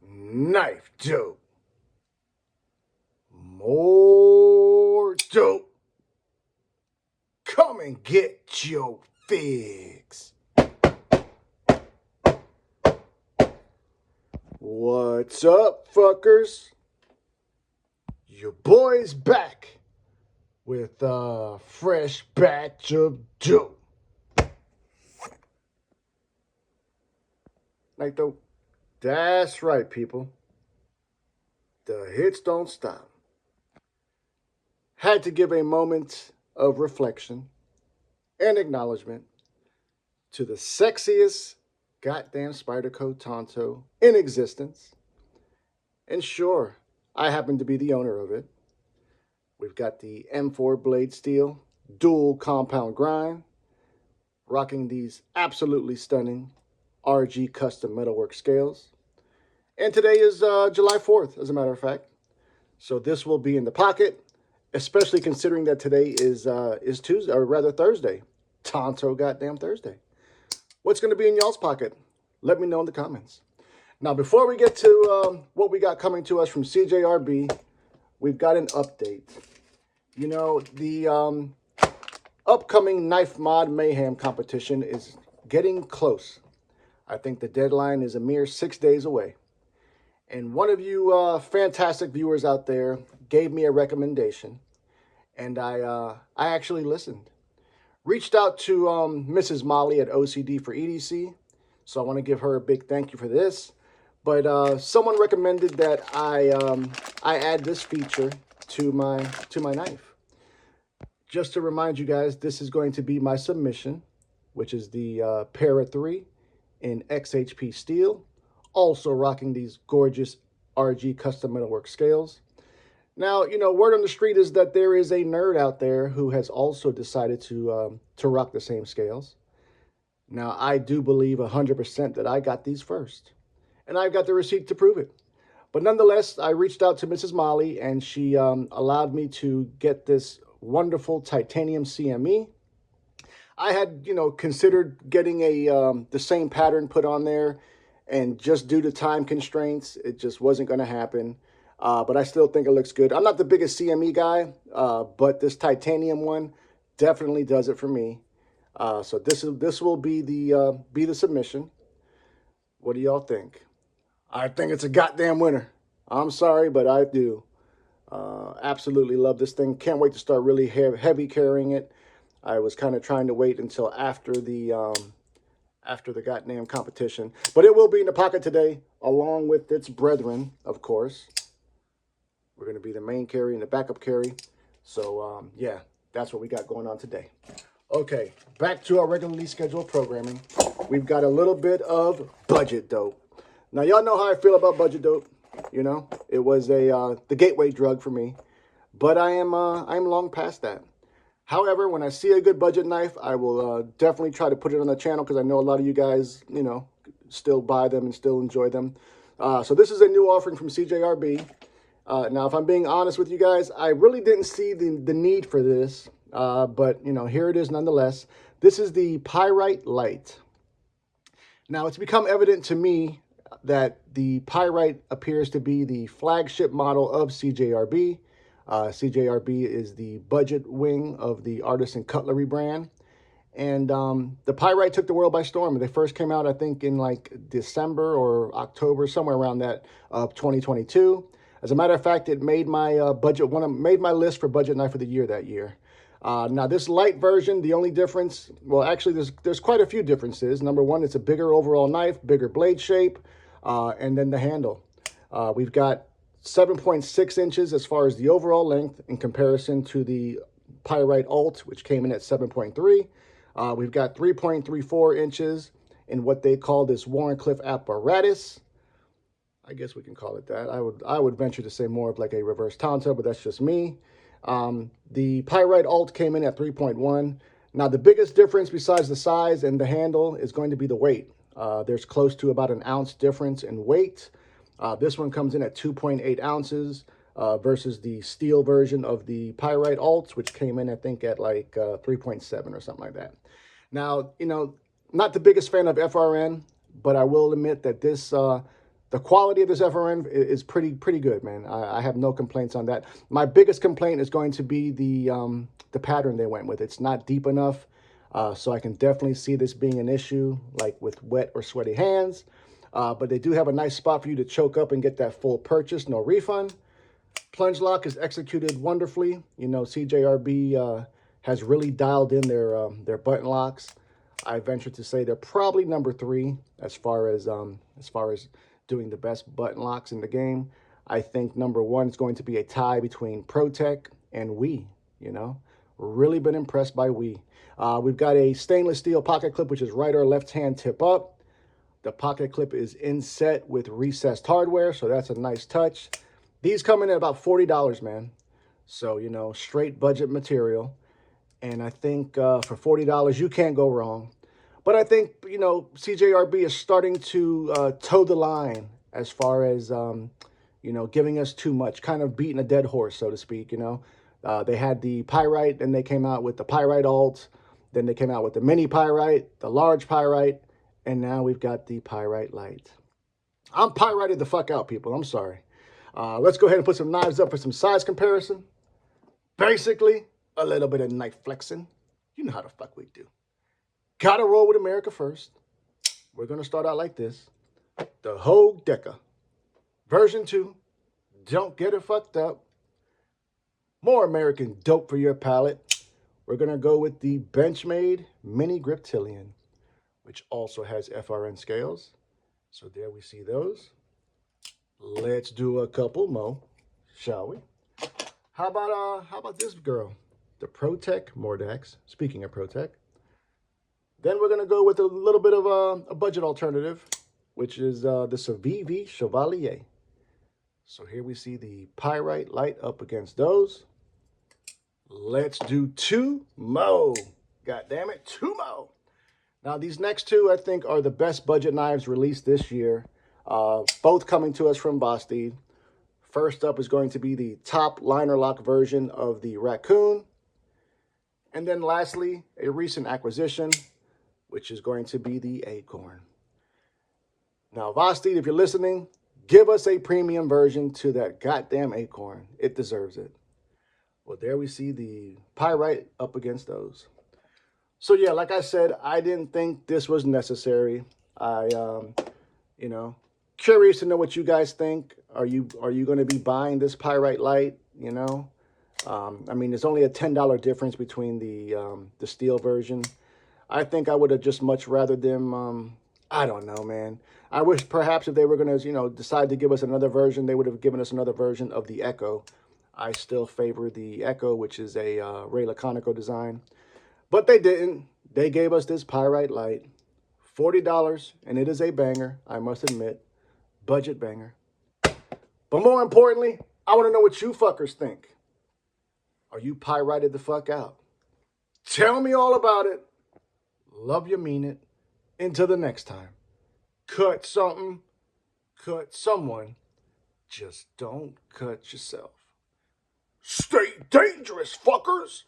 Knife dope. More dope. Come and get your fix. What's up, fuckers? Your boy's back with a fresh batch of dope. KnifeDope. That's right, people. The hits don't stop. Had to give a moment of reflection and acknowledgement to the sexiest goddamn Spyderco Tonto in existence. And sure, I happen to be the owner of it. We've got the M4 blade steel, dual compound grind, rocking these absolutely stunning RG custom metalwork scales. And today is July 4th, as a matter of fact. So this will be in the pocket, especially considering that today is Tuesday, or rather Thursday. Tonto goddamn Thursday. What's going to be in y'all's pocket? Let me know in the comments. Now, before we get to what we got coming to us from CJRB, we've got an update. You know, the upcoming Knife Mod Mayhem competition is getting close. I think the deadline is a mere 6 days away. And one of you fantastic viewers out there gave me a recommendation, and I actually listened. Reached out to Mrs. Molly at OCD for EDC, so I want to give her a big thank you for this. But someone recommended that I add this feature to my knife. Just to remind you guys, this is going to be my submission, which is the Para 3 in XHP steel, also rocking these gorgeous RG custom metalwork scales. Now, you know, word on the street is that there is a nerd out there who has also decided to rock the same scales. Now, I do believe 100% that I got these first, and I've got the receipt to prove it. But nonetheless, I reached out to Mrs. Molly, and she allowed me to get this wonderful titanium CME. I had, you know, considered getting the same pattern put on there, and just due to time constraints, it just wasn't going to happen. But I still think it looks good. I'm not the biggest CME guy, but this titanium one definitely does it for me. So this will be the submission. What do y'all think? I think it's a goddamn winner. I'm sorry, but I do. Absolutely love this thing. Can't wait to start really heavy carrying it. I was kind of trying to wait until after the goddamn competition, but it will be in the pocket today, along with its brethren, of course. We're going to be the main carry and the backup carry. So, yeah, that's what we got going on today. Okay, back to our regularly scheduled programming. We've got a little bit of budget dope. Now, y'all know how I feel about budget dope. You know, it was the gateway drug for me. But I'm long past that. However, when I see a good budget knife, I will definitely try to put it on the channel because I know a lot of you guys, you know, still buy them and still enjoy them. So this is a new offering from CJRB. Now, if I'm being honest with you guys, I really didn't see the need for this, but, you know, here it is nonetheless. This is the Pyrite Light. Now, it's become evident to me that the Pyrite appears to be the flagship model of CJRB. CJRB is the budget wing of the Artisan Cutlery brand. And the Pyrite took the world by storm. They first came out, I think, in like December or October, somewhere around that, of 2022. As a matter of fact, it made my made my list for budget knife of the year that year. Now, this light version, the only difference, well, actually, there's quite a few differences. Number one, it's a bigger overall knife, bigger blade shape, and then the handle. We've got 7.6 inches as far as the overall length in comparison to the Pyrite Alt, which came in at 7.3. We've got 3.34 inches in what they call this Wharncliffe apparatus. I guess we can call it that. I would venture to say more of like a reverse Tonto, but that's just me. The Pyrite Alt came in at 3.1. Now, the biggest difference besides the size and the handle is going to be the weight. There's close to about an ounce difference in weight. This one comes in at 2.8 ounces versus the steel version of the Pyrite Alt, which came in, I think, at like 3.7 or something like that. Now, you know, not the biggest fan of FRN, but I will admit that this the quality of this FRN is pretty good, man. I have no complaints on that. My biggest complaint is going to be the pattern they went with. It's not deep enough, so I can definitely see this being an issue, like with wet or sweaty hands. But they do have a nice spot for you to choke up and get that full purchase, no refund. Plunge lock is executed wonderfully. You know, CJRB has really dialed in their button locks. I venture to say they're probably number 3 as far as doing the best button locks in the game. I think number 1 is going to be a tie between ProTech and Wii. You know, really been impressed by Wii. We've got a stainless steel pocket clip, which is right or left hand tip up. The pocket clip is inset with recessed hardware, so that's a nice touch. These come in at about $40, man. So, you know, straight budget material. And I think for $40, you can't go wrong. But I think, you know, CJRB is starting to toe the line as far as, you know, giving us too much, kind of beating a dead horse, so to speak, you know. They had the Pyrite, then they came out with the Pyrite Alt, then they came out with the Mini Pyrite, the Large Pyrite, and now we've got the Pyrite Lite. I'm Pyrited the fuck out, people. I'm sorry. Let's go ahead and put some knives up for some size comparison. Basically, a little bit of knife flexing. You know how the fuck we do. Gotta roll with America first. We're gonna start out like this. The Hogue Deca. Version 2. Don't get it fucked up. More American dope for your palate. We're gonna go with the Benchmade Mini Griptilian, which also has FRN scales. So there we see those. Let's do a couple more, shall we? How about this girl? The ProTech Mordax. Speaking of ProTech. Then we're gonna go with a little bit of a budget alternative, which is the Civivi Chevalier. So here we see the Pyrite Light up against those. Let's do 2 more. God damn it, 2 more. Now, these next 2, I think, are the best budget knives released this year. Both coming to us from Bastide. First up is going to be the top liner lock version of the Raccoon. And then lastly, a recent acquisition, which is going to be the Acorn. Now, Bastide, if you're listening, give us a premium version to that goddamn Acorn. It deserves it. Well, there we see the Pyrite up against those. So yeah, like I said, I didn't think this was necessary. You know, curious to know what you guys think. Are you going to be buying this Pyrite Light? You know, I mean, there's only a $10 difference between the steel version. I think I would have just much rather them. I don't know, man. I wish perhaps if they were going to, you know, decide to give us another version, they would have given us another version of the Echo. I still favor the Echo, which is a Ray Laconico design. But they didn't. They gave us this Pyrite Light. $40, and it is a banger, I must admit. Budget banger. But more importantly, I want to know what you fuckers think. Are you Pyrited the fuck out? Tell me all about it. Love you, mean it. Until the next time. Cut something. Cut someone. Just don't cut yourself. Stay dangerous, fuckers!